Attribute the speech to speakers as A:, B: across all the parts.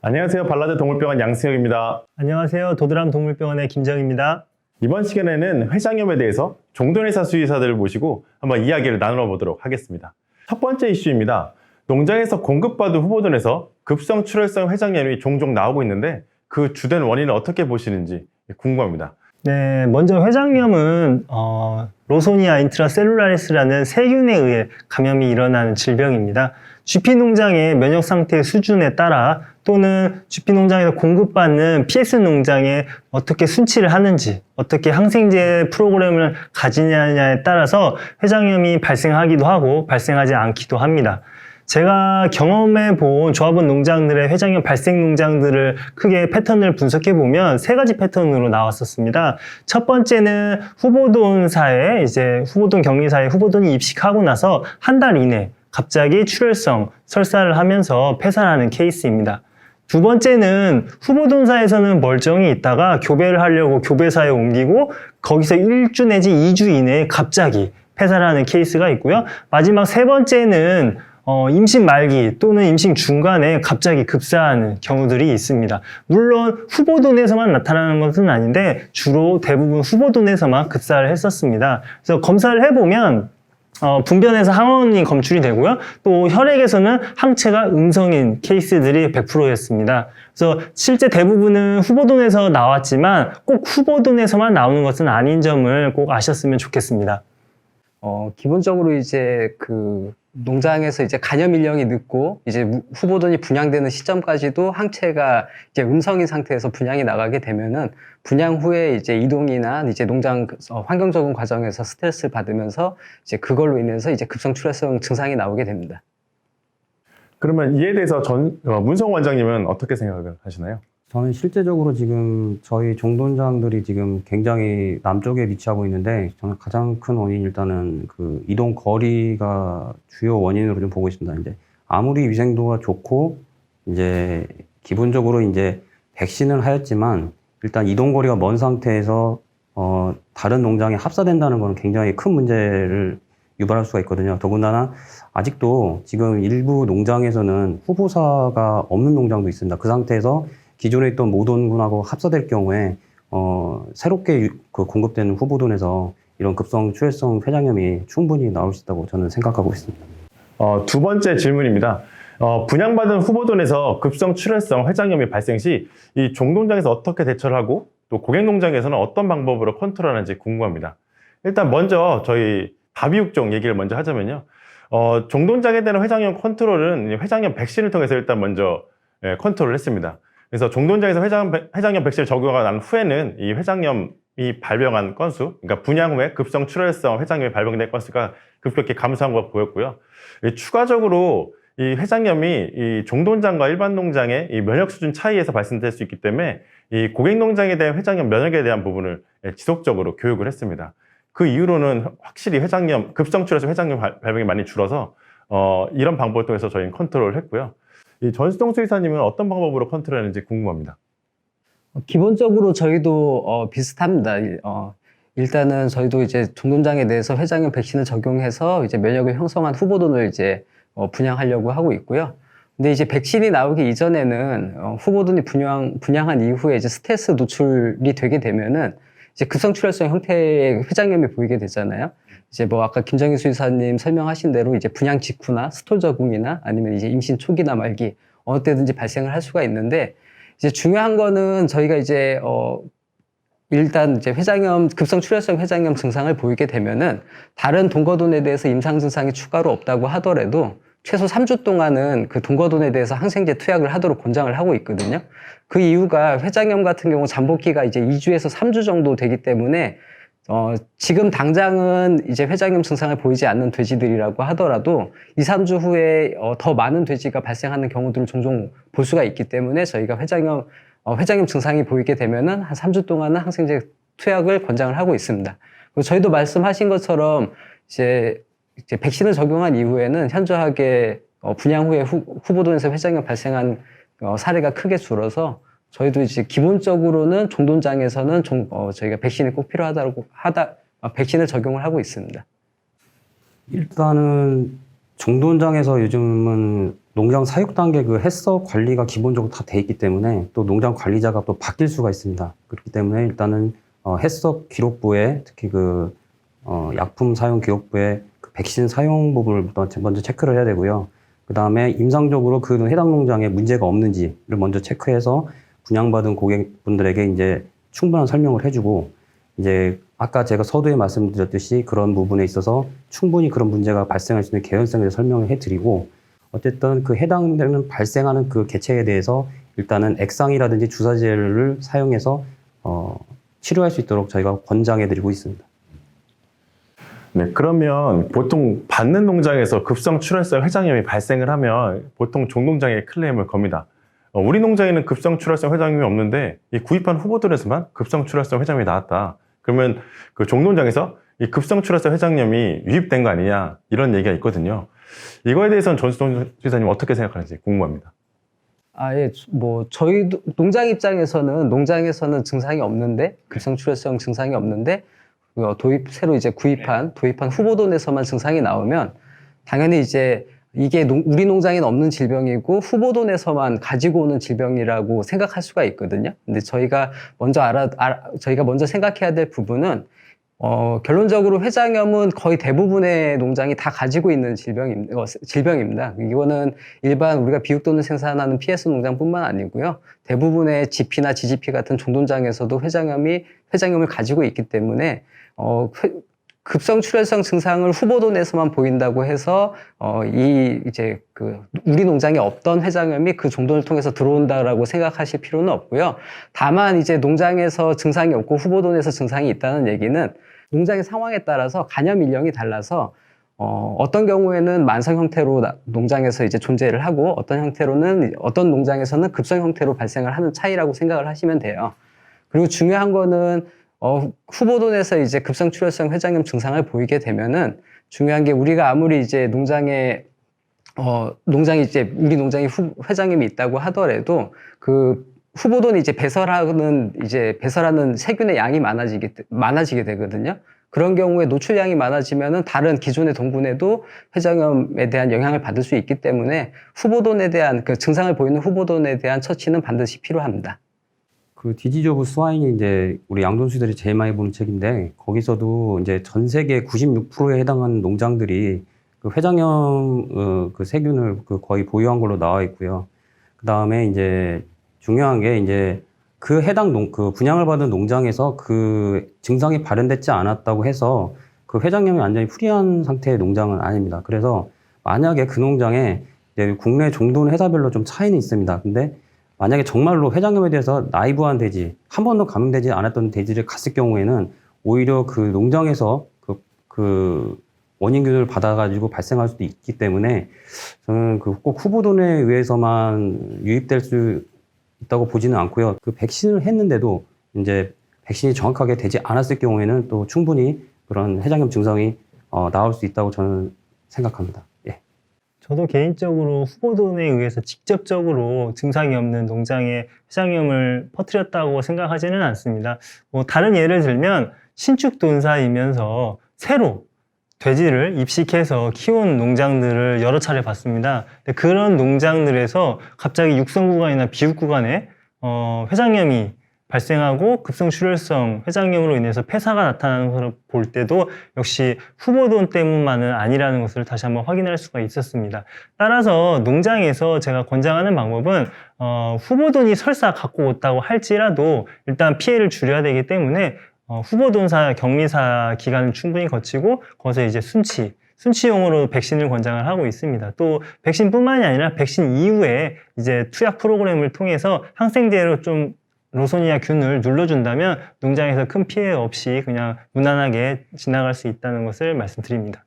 A: 안녕하세요. 발라드 동물병원 양승혁입니다.
B: 안녕하세요. 도드람 동물병원의 김정입니다.
A: 이번 시간에는 회장염에 대해서 종전의사 수의사들을 모시고 한번 이야기를 나누어 보도록 하겠습니다. 첫 번째 이슈입니다. 농장에서 공급받은 후보군에서 급성 출혈성 회장염이 종종 나오고 있는데 그 주된 원인을 어떻게 보시는지 궁금합니다.
B: 네, 먼저 회장염은 로소니아 인트라셀룰라리스라는 세균에 의해 감염이 일어나는 질병입니다. GP 농장의 면역 상태 수준에 따라 또는 GP 농장에서 공급받는 PS 농장에 어떻게 순치를 하는지, 어떻게 항생제 프로그램을 가지냐에 따라서 회장염이 발생하기도 하고 발생하지 않기도 합니다. 제가 경험해 본 조합원 농장들의 회장염 발생 농장들을 크게 패턴을 분석해 보면 세 가지 패턴으로 나왔었습니다. 첫 번째는 후보돈사에 후보돈 격리사에 후보돈이 입식하고 나서 한 달 이내 갑자기 출혈성 설사를 하면서 폐사하는 케이스입니다. 두 번째는 후보돈사에서는 멀쩡히 있다가 교배를 하려고 교배사에 옮기고 거기서 1주 내지 2주 이내에 갑자기 폐사를 하는 케이스가 있고요. 마지막 세 번째는 임신 말기 또는 임신 중간에 갑자기 급사하는 경우들이 있습니다. 물론 후보돈에서만 나타나는 것은 아닌데 주로 대부분 후보돈에서만 급사를 했었습니다. 그래서 검사를 해보면 분변에서 항원이 검출이 되고요. 또 혈액에서는 항체가 음성인 케이스들이 100%였습니다. 그래서 실제 대부분은 후보돈에서 나왔지만 꼭 후보돈에서만 나오는 것은 아닌 점을 꼭 아셨으면 좋겠습니다.
C: 기본적으로 이제 농장에서 이제 간염 인력이 늦고 이제 후보돈이 분양되는 시점까지도 항체가 이제 음성인 상태에서 분양이 나가게 되면은 분양 후에 이제 이동이나 이제 농장 환경 적응 과정에서 스트레스를 받으면서 이제 그걸로 인해서 이제 급성 출혈성 증상이 나오게 됩니다.
A: 그러면 이에 대해서 문성 원장님은 어떻게 생각을 하시나요?
D: 저는 실제적으로 지금 저희 종돈장들이 지금 굉장히 남쪽에 위치하고 있는데 저는 가장 큰 원인이 일단은 그 이동 거리가 주요 원인으로 좀 보고 있습니다. 이제 아무리 위생도가 좋고 이제 기본적으로 이제 백신을 하였지만 일단 이동 거리가 먼 상태에서 다른 농장에 합사된다는 것은 굉장히 큰 문제를 유발할 수가 있거든요. 더군다나 아직도 지금 일부 농장에서는 후보사가 없는 농장도 있습니다. 그 상태에서 기존에 있던 모돈군하고 합사될 경우에 새롭게 공급되는 후보돈에서 이런 급성 출혈성 회장염이 충분히 나올 수 있다고 저는 생각하고 있습니다.
A: 두 번째 질문입니다. 분양받은 후보돈에서 급성 출혈성 회장염이 발생 시 이 종농장에서 어떻게 대처를 하고 또 고객농장에서는 어떤 방법으로 컨트롤하는지 궁금합니다. 일단 먼저 저희 다비육종 얘기를 먼저 하자면요. 종농장에 대한 회장염 컨트롤은 회장염 백신을 통해서 일단 먼저 컨트롤을 했습니다. 그래서 종돈장에서 회장염 백신을 적용하고 난 후에는 이 회장염이 발병한 건수, 그러니까 분양 후에 급성 출혈성 회장염이 발병된 건수가 급격히 감소한 걸 보였고요. 추가적으로 이 회장염이 이 종돈장과 일반 농장의 이 면역 수준 차이에서 발생될 수 있기 때문에 이 고객 농장에 대한 회장염 면역에 대한 부분을 지속적으로 교육을 했습니다. 그 이후로는 확실히 급성 출혈성 회장염 발병이 많이 줄어서 이런 방법을 통해서 저희는 컨트롤을 했고요. 이 전수동 수의사님은 어떤 방법으로 컨트롤하는지 궁금합니다.
C: 기본적으로 저희도 비슷합니다. 일단은 저희도 이제 종돈장에 대해서 회장염 백신을 적용해서 이제 면역을 형성한 후보돈을 이제 분양하려고 하고 있고요. 근데 이제 백신이 나오기 이전에는 후보돈이 분양한 이후에 이제 스트레스 노출이 되게 되면은 이제 급성 출혈성 형태의 회장염이 보이게 되잖아요. 이제 아까 김정희 수의사님 설명하신 대로 이제 분양 직후나 스톨 적응이나 아니면 이제 임신 초기나 말기 어느 때든지 발생을 할 수가 있는데 이제 중요한 거는 저희가 이제 일단 이제 급성 출혈성 회장염 증상을 보이게 되면은 다른 동거돈에 대해서 임상 증상이 추가로 없다고 하더라도 최소 3주 동안은 그 동거돈에 대해서 항생제 투약을 하도록 권장을 하고 있거든요. 그 이유가 회장염 같은 경우 잠복기가 이제 2주에서 3주 정도 되기 때문에 지금 당장은 이제 회장염 증상을 보이지 않는 돼지들이라고 하더라도 2, 3주 후에 더 많은 돼지가 발생하는 경우들을 종종 볼 수가 있기 때문에 저희가 회장염 증상이 보이게 되면은 한 3주 동안은 항생제 투약을 권장을 하고 있습니다. 그리고 저희도 말씀하신 것처럼 이제 백신을 적용한 이후에는 현저하게 분양 후에 후보돈에서 회장염 발생한 사례가 크게 줄어서 저희도 이제 기본적으로는 종돈장에서는 저희가 백신이 꼭 백신을 적용을 하고 있습니다.
D: 일단은 종돈장에서 요즘은 농장 사육 단계 그 해썹 관리가 기본적으로 다 돼 있기 때문에 또 농장 관리자가 또 바뀔 수가 있습니다. 그렇기 때문에 일단은 해썹 기록부에 특히 약품 사용 기록부에 그 백신 사용 부분을 먼저 체크를 해야 되고요. 그 다음에 임상적으로 그 해당 농장에 문제가 없는지를 먼저 체크해서 분양받은 고객분들에게 이제 충분한 설명을 해주고, 이제 아까 제가 서두에 말씀드렸듯이 그런 부분에 있어서 충분히 그런 문제가 발생할 수 있는 개연성에 대해서 설명을 해드리고, 어쨌든 그 해당되는 발생하는 그 개체에 대해서 일단은 액상이라든지 주사제를 사용해서 치료할 수 있도록 저희가 권장해드리고 있습니다.
A: 네, 그러면 보통 받는 농장에서 급성 출혈성 회장염이 발생을 하면 보통 종농장에 클레임을 겁니다. 우리 농장에는 급성 출혈성 회장염이 없는데 이 구입한 후보들에서만 급성 출혈성 회장염이 나왔다. 그러면 그 종농장에서 이 급성 출혈성 회장염이 유입된 거 아니냐, 이런 얘기가 있거든요. 이거에 대해서는 전수동 지사님 어떻게 생각하는지 궁금합니다.
C: 예, 뭐 저희 농장 입장에서는 증상이 없는데, 급성 출혈성 증상이 없는데 새로 이제 도입한 후보돈에서만 증상이 나오면 당연히 이제 이게 우리 농장에는 없는 질병이고 후보돈에서만 가지고 오는 질병이라고 생각할 수가 있거든요. 근데 저희가 먼저 생각해야 될 부분은 결론적으로 회장염은 거의 대부분의 농장이 다 가지고 있는 질병입니다. 이거는 일반 우리가 비육돈을 생산하는 PS 농장뿐만 아니고요. 대부분의 GP나 GGP 같은 종돈장에서도 회장염을 가지고 있기 때문에 급성 출혈성 증상을 후보돈에서만 보인다고 해서 우리 농장에 없던 회장염이 그 종돈을 통해서 들어온다라고 생각하실 필요는 없고요. 다만 이제 농장에서 증상이 없고 후보돈에서 증상이 있다는 얘기는 농장의 상황에 따라서 간염 일령이 달라서 어떤 경우에는 만성 형태로 농장에서 이제 존재를 하고 어떤 농장에서는 급성 형태로 발생을 하는 차이라고 생각을 하시면 돼요. 그리고 중요한 거는 후보돈에서 이제 급성 출혈성 회장염 증상을 보이게 되면은 중요한 게, 우리가 아무리 이제 우리 농장에 회장염이 있다고 하더라도 그 후보돈이 이제 배설하는 세균의 양이 많아지게 되거든요. 그런 경우에 노출량이 많아지면은 다른 기존의 동군에도 회장염에 대한 영향을 받을 수 있기 때문에 후보돈에 대한 그 증상을 보이는 후보돈에 대한 처치는 반드시 필요합니다.
D: 그 디지즈 오브 스와인이 이제 우리 양돈수들이 제일 많이 보는 책인데, 거기서도 이제 전 세계 96%에 해당하는 농장들이 그 회장염 그 세균을 거의 보유한 걸로 나와 있고요. 그 다음에 이제 중요한 게 이제 그 분양을 받은 농장에서 그 증상이 발현되지 않았다고 해서 그 회장염이 완전히 프리한 상태의 농장은 아닙니다. 그래서 만약에 그 농장에 이제 국내 종돈 회사별로 좀 차이는 있습니다. 근데 만약에 정말로 회장염에 대해서 나이브한 돼지, 한 번도 감염되지 않았던 돼지를 갔을 경우에는 오히려 그 농장에서 그 원인균을 받아가지고 발생할 수도 있기 때문에 저는 꼭 후보돈에 의해서만 유입될 수 있다고 보지는 않고요. 그 백신을 했는데도 이제 백신이 정확하게 되지 않았을 경우에는 또 충분히 그런 회장염 증상이 나올 수 있다고 저는 생각합니다. 예.
B: 저도 개인적으로 후보돈에 의해서 직접적으로 증상이 없는 농장에 회장염을 퍼뜨렸다고 생각하지는 않습니다. 뭐 다른 예를 들면 신축돈사이면서 새로 돼지를 입식해서 키운 농장들을 여러 차례 봤습니다. 근데 그런 농장들에서 갑자기 육성 구간이나 비육 구간에 회장염이 발생하고 급성 출혈성 회장염으로 인해서 폐사가 나타나는 것을 볼 때도 역시 후보돈 때문만은 아니라는 것을 다시 한번 확인할 수가 있었습니다. 따라서 농장에서 제가 권장하는 방법은 후보돈이 설사 갖고 왔다고 할지라도 일단 피해를 줄여야 되기 때문에 후보돈사 격리사 기간을 충분히 거치고 거기서 이제 순치용으로 백신을 권장을 하고 있습니다. 또 백신뿐만이 아니라 백신 이후에 이제 투약 프로그램을 통해서 항생제로 좀 로소니아 균을 눌러준다면 농장에서 큰 피해 없이 그냥 무난하게 지나갈 수 있다는 것을 말씀드립니다.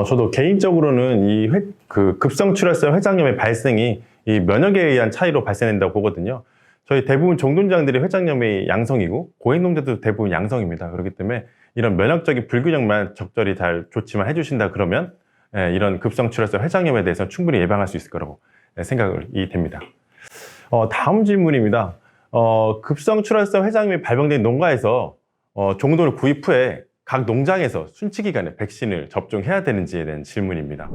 A: 저도 개인적으로는 급성 출혈성 회장염의 발생이 이 면역에 의한 차이로 발생된다고 보거든요. 저희 대부분 종돈장들이 회장염이 양성이고 고액농장도 대부분 양성입니다. 그렇기 때문에 이런 면역적인 불균형만 적절히 잘 조치만 해주신다 그러면 이런 급성 출혈성 회장염에 대해서 충분히 예방할 수 있을 거라고 생각이 됩니다. 다음 질문입니다. 급성 출혈성 회장염이 발병된 농가에서 종돈을 구입 후에 각 농장에서 순치기간에 백신을 접종해야 되는지에 대한 질문입니다.